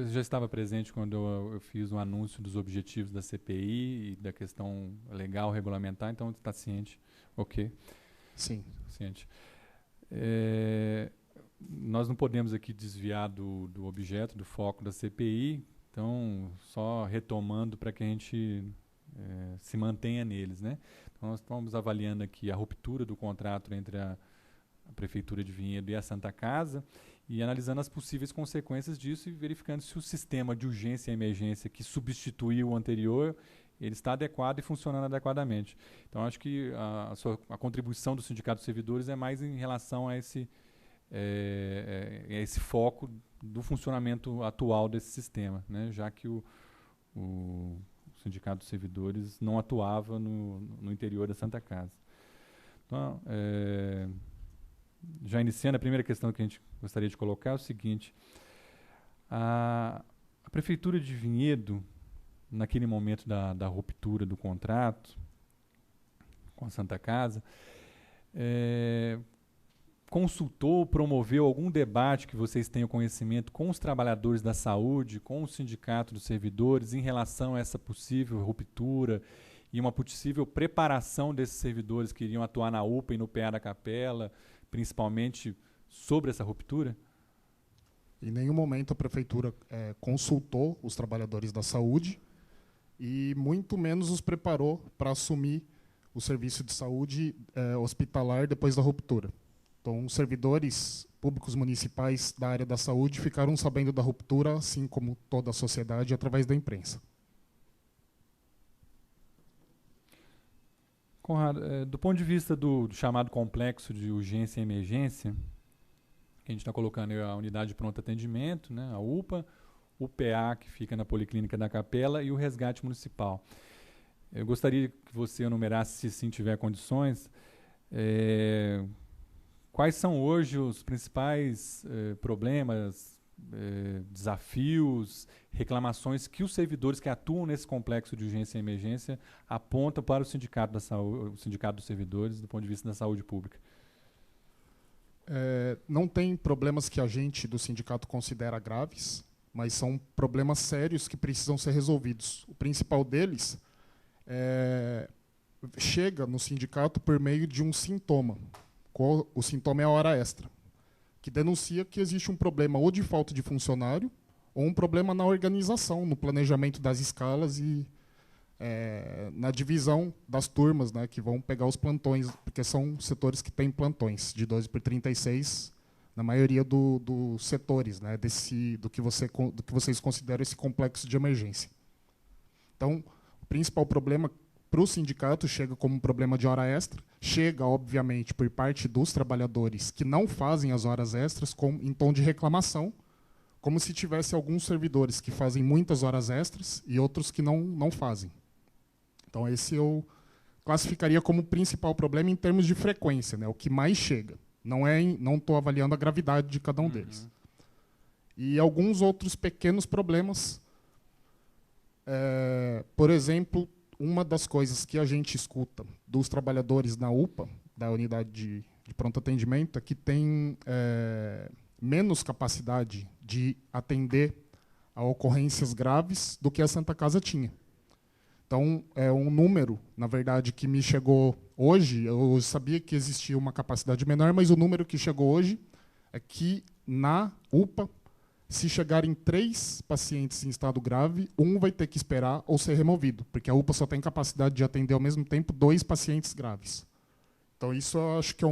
já estava presente quando eu fiz o anúncio dos objetivos da CPI e da questão legal, regulamentar, então está ciente. Ok. Sim. Ciente. Nós não podemos aqui desviar do objeto, do foco da CPI, então, só retomando para que a gente se mantenha neles, né? Então, nós estamos avaliando aqui a ruptura do contrato entre a Prefeitura de Vinhedo e a Santa Casa e analisando as possíveis consequências disso e verificando se o sistema de urgência e emergência que substituiu o anterior ele está adequado e funcionando adequadamente. Então, acho que a contribuição do Sindicato dos Servidores é mais em relação a esse foco do funcionamento atual desse sistema, né? Já que o Sindicato dos Servidores não atuava no interior da Santa Casa. Então, já iniciando, a primeira questão que a gente gostaria de colocar é o seguinte: a Prefeitura de Vinhedo, naquele momento da ruptura do contrato com a Santa Casa, consultou, promoveu algum debate que vocês tenham conhecimento com os trabalhadores da saúde, com o Sindicato dos Servidores, em relação a essa possível ruptura e uma possível preparação desses servidores que iriam atuar na UPA e no PA da Capela, principalmente sobre essa ruptura? Em nenhum momento a Prefeitura consultou os trabalhadores da saúde e muito menos os preparou para assumir o serviço de saúde hospitalar depois da ruptura. Então, os servidores públicos municipais da área da saúde ficaram sabendo da ruptura, assim como toda a sociedade, através da imprensa. Conrado, do ponto de vista do chamado complexo de urgência e emergência, que a gente está colocando a unidade de pronto atendimento, né, a UPA, o PA, que fica na Policlínica da Capela, e o resgate municipal. Eu gostaria que você enumerasse, se sim tiver condições, quais são hoje os principais problemas, desafios, reclamações que os servidores que atuam nesse complexo de urgência e emergência apontam para o Sindicato da Saúde, o Sindicato dos Servidores, do ponto de vista da saúde pública? Não tem problemas que a gente do sindicato considera graves, mas são problemas sérios que precisam ser resolvidos. O principal deles chega no sindicato por meio de um sintoma. O sintoma é a hora extra, que denuncia que existe um problema ou de falta de funcionário ou um problema na organização, no planejamento das escalas e na divisão das turmas, né, que vão pegar os plantões, porque são setores que têm plantões, de 12 por 36, na maioria dos setores, né, do que vocês consideram esse complexo de emergência. Então, o principal problema para o sindicato chega como um problema de hora extra, chega, obviamente, por parte dos trabalhadores que não fazem as horas extras em tom de reclamação, como se tivesse alguns servidores que fazem muitas horas extras e outros que não fazem. Então, esse eu classificaria como o principal problema em termos de frequência, né, o que mais chega. Não estou avaliando a gravidade de cada um deles. E alguns outros pequenos problemas, por exemplo, uma das coisas que a gente escuta dos trabalhadores na UPA, da unidade de pronto atendimento, é que tem menos capacidade de atender a ocorrências graves do que a Santa Casa tinha. Então, é um número, na verdade, que me chegou hoje. Eu sabia que existia uma capacidade menor, mas o número que chegou hoje é que, na UPA, se chegarem 3 pacientes em estado grave, um vai ter que esperar ou ser removido, porque a UPA só tem capacidade de atender, ao mesmo tempo, 2 pacientes graves. Então, isso eu acho que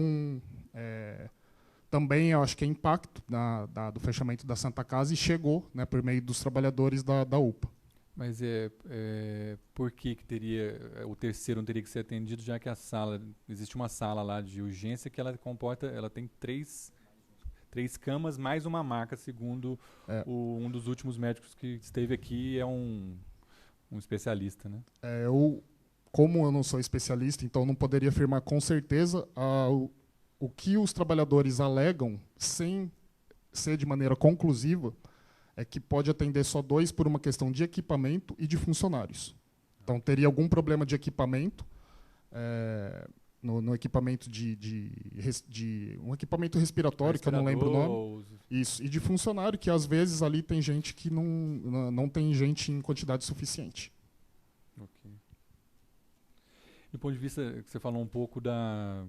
também eu acho que é impacto do fechamento da Santa Casa e chegou, né, por meio dos trabalhadores da UPA. Mas por que teria o terceiro não teria que ser atendido, já que existe uma sala lá de urgência que ela tem 3 camas mais uma maca, segundo um dos últimos médicos que esteve aqui, é um especialista, né? Como eu não sou especialista, então não poderia afirmar com certeza o que os trabalhadores alegam, sem ser de maneira conclusiva, é que pode atender só 2 por uma questão de equipamento e de funcionários. Então, teria algum problema de equipamento, no equipamento um equipamento respiratório, que eu não lembro o nome. Isso, e de funcionário, que às vezes ali tem gente que não tem gente em quantidade suficiente. Ok. Do ponto de vista que você falou um pouco da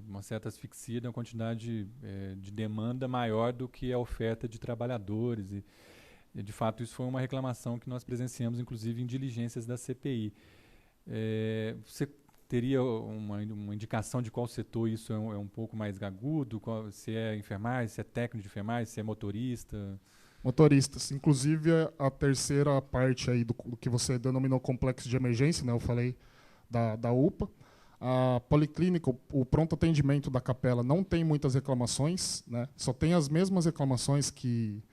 uma certa asfixia, da quantidade de demanda maior do que a oferta de trabalhadores. E, de fato, isso foi uma reclamação que nós presenciamos, inclusive, em diligências da CPI. Você teria uma indicação de qual setor isso é um pouco mais agudo? Se é enfermagem, se é técnico de enfermagem, se é motorista? Motoristas. Inclusive, a terceira parte aí do que você denominou complexo de emergência, né? Eu falei da UPA. A policlínica, o pronto atendimento da Capela não tem muitas reclamações, né? Só tem as mesmas reclamações que,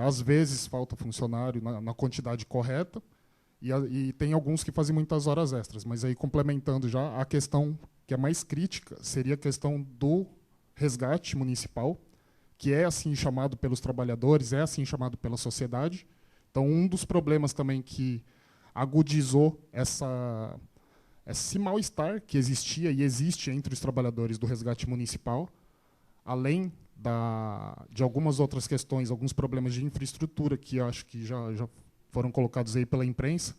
às vezes, falta funcionário na quantidade correta, e tem alguns que fazem muitas horas extras. Mas aí, complementando já, a questão que é mais crítica seria a questão do resgate municipal, que é assim chamado pelos trabalhadores, é assim chamado pela sociedade. Então, um dos problemas também que agudizou esse mal-estar que existia e existe entre os trabalhadores do resgate municipal, além de algumas outras questões, alguns problemas de infraestrutura que acho que já foram colocados aí pela imprensa,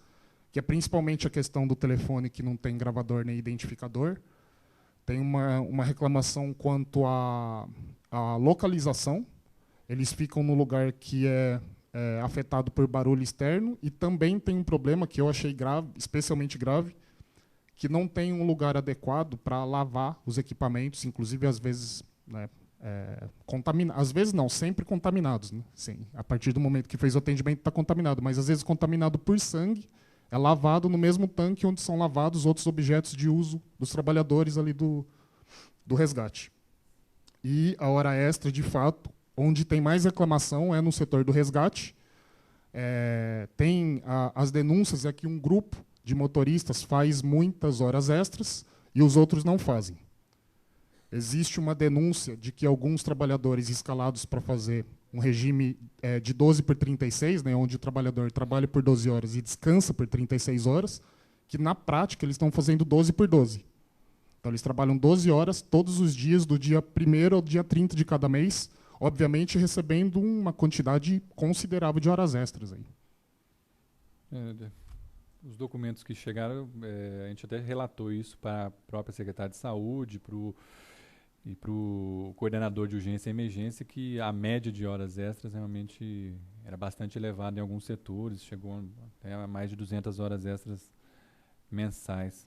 que é principalmente a questão do telefone que não tem gravador nem identificador. Tem uma reclamação quanto à localização. Eles ficam no lugar que é afetado por barulho externo, e também tem um problema que eu achei grave, especialmente grave, que não tem um lugar adequado para lavar os equipamentos, inclusive às vezes, né, às vezes não, sempre contaminados, né? Sim, a partir do momento que fez o atendimento está contaminado, mas às vezes contaminado por sangue, é lavado no mesmo tanque onde são lavados outros objetos de uso dos trabalhadores ali do resgate. E a hora extra, de fato, onde tem mais reclamação é no setor do resgate. Tem as denúncias é que um grupo de motoristas faz muitas horas extras e os outros não fazem. Existe uma denúncia de que alguns trabalhadores escalados para fazer um regime de 12 por 36, né, onde o trabalhador trabalha por 12 horas e descansa por 36 horas, que na prática eles estão fazendo 12 por 12. Então eles trabalham 12 horas todos os dias, do dia 1º ao dia 30 de cada mês, obviamente recebendo uma quantidade considerável de horas extras aí. Os documentos que chegaram, a gente até relatou isso para a própria secretária de Saúde e para o coordenador de urgência e emergência, que a média de horas extras realmente era bastante elevada em alguns setores, chegou até a mais de 200 horas extras mensais.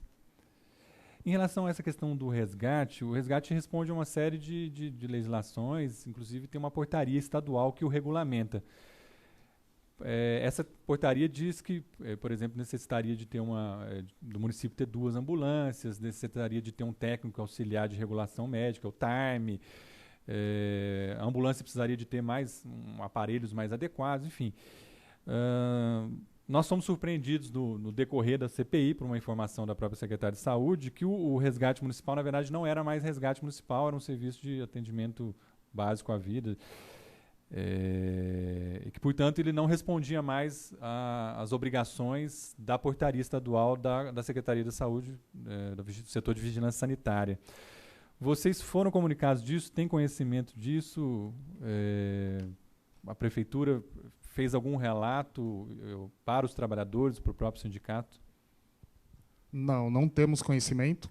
Em relação a essa questão do resgate, o resgate responde a uma série de legislações, inclusive tem uma portaria estadual que o regulamenta. Essa portaria diz que, por exemplo, necessitaria de ter do município ter 2 ambulâncias, necessitaria de ter um técnico auxiliar de regulação médica, o TARM, a ambulância precisaria de ter aparelhos mais adequados, enfim. Nós fomos surpreendidos no decorrer da CPI, por uma informação da própria secretária de Saúde, que o resgate municipal, na verdade, não era mais resgate municipal, era um serviço de atendimento básico à vida. E que, portanto, ele não respondia mais às obrigações da portaria estadual da Secretaria da Saúde, do setor de vigilância sanitária. Vocês foram comunicados disso? Têm conhecimento disso? A Prefeitura fez algum relato para os trabalhadores, para o próprio sindicato? Não temos conhecimento.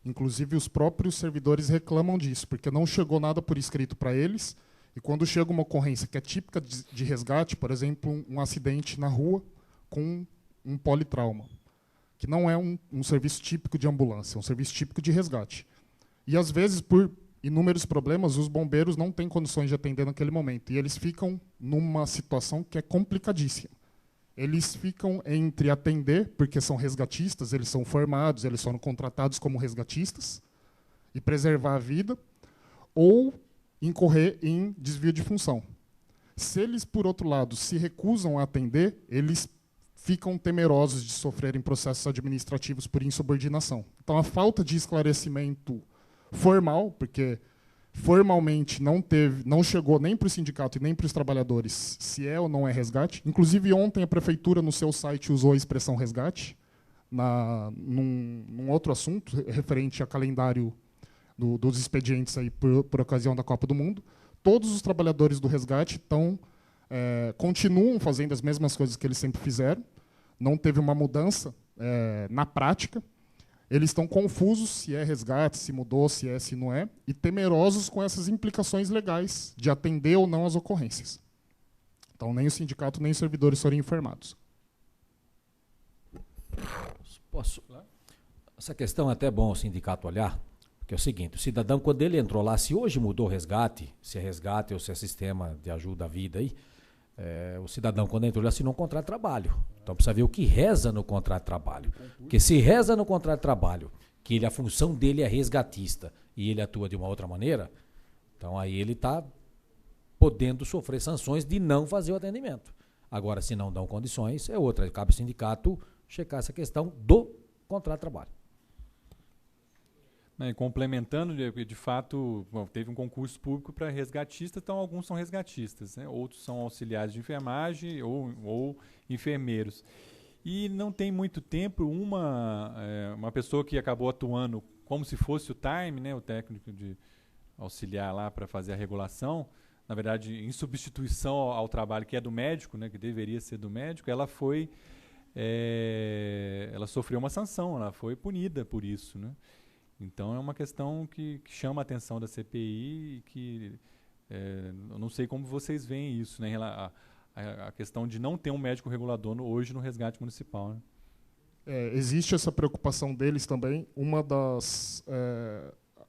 Inclusive, os próprios servidores reclamam disso, porque não chegou nada por escrito para eles. E quando chega uma ocorrência que é típica de resgate, por exemplo, um acidente na rua com um politrauma, que não é um serviço típico de ambulância, é um serviço típico de resgate. E, às vezes, por inúmeros problemas, os bombeiros não têm condições de atender naquele momento. E eles ficam numa situação que é complicadíssima. Eles ficam entre atender, porque são resgatistas, eles são formados, eles foram contratados como resgatistas, e preservar a vida, ou incorrer em desvio de função. Se eles, por outro lado, se recusam a atender, eles ficam temerosos de sofrerem processos administrativos por insubordinação. Então, a falta de esclarecimento formal, porque formalmente não chegou nem para o sindicato e nem para os trabalhadores se é ou não é resgate. Inclusive, ontem a Prefeitura, no seu site, usou a expressão resgate. num outro assunto referente a calendário dos expedientes aí por ocasião da Copa do Mundo. Todos os trabalhadores do resgate continuam fazendo as mesmas coisas que eles sempre fizeram. Não teve uma mudança na prática. Eles estão confusos se é resgate, se mudou, se não é, e temerosos com essas implicações legais de atender ou não as ocorrências. Então, nem o sindicato, nem os servidores foram informados. Posso? Essa questão é até bom o sindicato olhar, porque é o seguinte, o cidadão, quando ele entrou lá, se hoje mudou o resgate, se é resgate ou se é sistema de ajuda à vida aí, o cidadão, quando entrou, ele assinou um contrato de trabalho. Então precisa ver o que reza no contrato de trabalho. Porque se reza no contrato de trabalho que a função dele é resgatista e ele atua de uma outra maneira, então aí ele está podendo sofrer sanções de não fazer o atendimento. Agora, se não dão condições, é outra. Cabe ao sindicato checar essa questão do contrato de trabalho. E complementando, de fato, teve um concurso público para resgatistas, então alguns são resgatistas, né? Outros são auxiliares de enfermagem ou enfermeiros. E não tem muito tempo, uma pessoa que acabou atuando como se fosse o time, né, o técnico de auxiliar lá para fazer a regulação, na verdade, em substituição ao trabalho que é do médico, né, que deveria ser do médico, ela sofreu uma sanção, ela foi punida por isso, né? Então é uma questão que chama a atenção da CPI e que eu não sei como vocês veem isso, né, a questão de não ter um médico regulador hoje no resgate municipal, né? Existe essa preocupação deles também.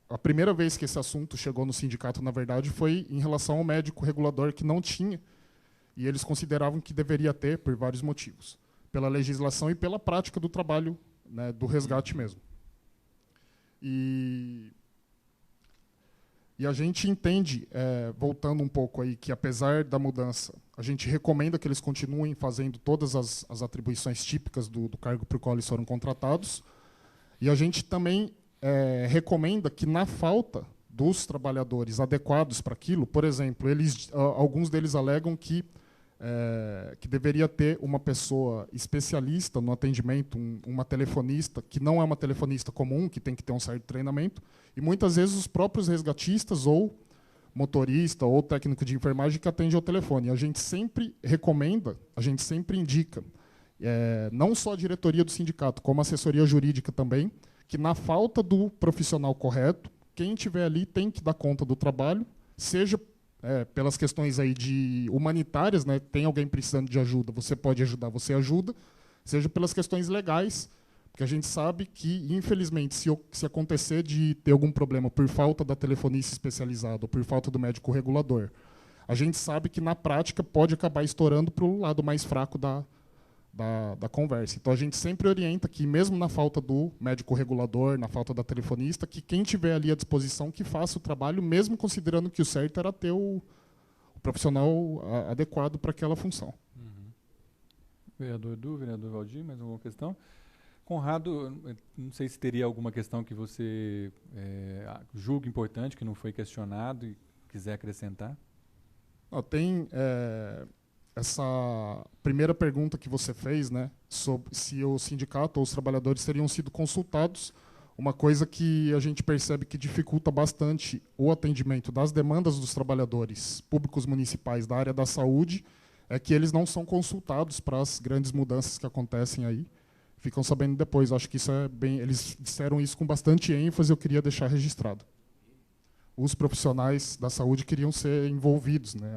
A primeira vez que esse assunto chegou no sindicato, na verdade, foi em relação ao médico regulador que não tinha, e eles consideravam que deveria ter por vários motivos, pela legislação e pela prática do trabalho, né, do resgate mesmo. E a gente entende, voltando um pouco aí, que apesar da mudança, a gente recomenda que eles continuem fazendo todas as atribuições típicas do cargo para o qual eles foram contratados. E a gente também recomenda que, na falta dos trabalhadores adequados para aquilo, por exemplo, alguns deles alegam que deveria ter uma pessoa especialista no atendimento, uma telefonista, que não é uma telefonista comum, que tem que ter um certo treinamento, e muitas vezes os próprios resgatistas ou motorista ou técnico de enfermagem que atende ao telefone. A gente sempre recomenda, a gente sempre indica, não só a diretoria do sindicato, como a assessoria jurídica também, que na falta do profissional correto, quem estiver ali tem que dar conta do trabalho, seja pelas questões aí humanitárias, né, tem alguém precisando de ajuda, você pode ajudar, você ajuda, seja pelas questões legais, porque a gente sabe que, infelizmente, se acontecer de ter algum problema por falta da telefonista especializada ou por falta do médico regulador, a gente sabe que, na prática, pode acabar estourando para o lado mais fraco da conversa. Então, a gente sempre orienta que, mesmo na falta do médico regulador, na falta da telefonista, que quem tiver ali à disposição que faça o trabalho, mesmo considerando que o certo era ter o profissional adequado para aquela função. Uhum. Vereador Edu, vereador Valdir, mais alguma questão? Conrado, não sei se teria alguma questão que você julga importante, que não foi questionado e quiser acrescentar. Tem essa primeira pergunta que você fez, né, sobre se o sindicato ou os trabalhadores teriam sido consultados. Uma coisa que a gente percebe que dificulta bastante o atendimento das demandas dos trabalhadores públicos municipais da área da saúde é que eles não são consultados para as grandes mudanças que acontecem aí. Ficam sabendo depois. Acho que isso eles disseram isso com bastante ênfase, eu queria deixar registrado. Os profissionais da saúde queriam ser envolvidos, né,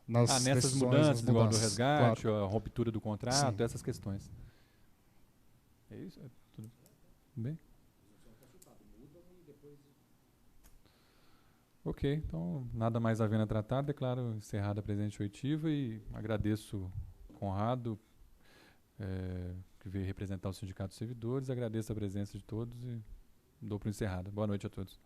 nessas mudanças, igual do resgate, claro. A ruptura do contrato, sim. Essas questões. É isso? Tudo bem? Ok, então nada mais havendo a tratar, declaro encerrada a presente oitiva e agradeço Conrado, que veio representar o Sindicato dos Servidores, agradeço a presença de todos e dou por encerrada. Boa noite a todos.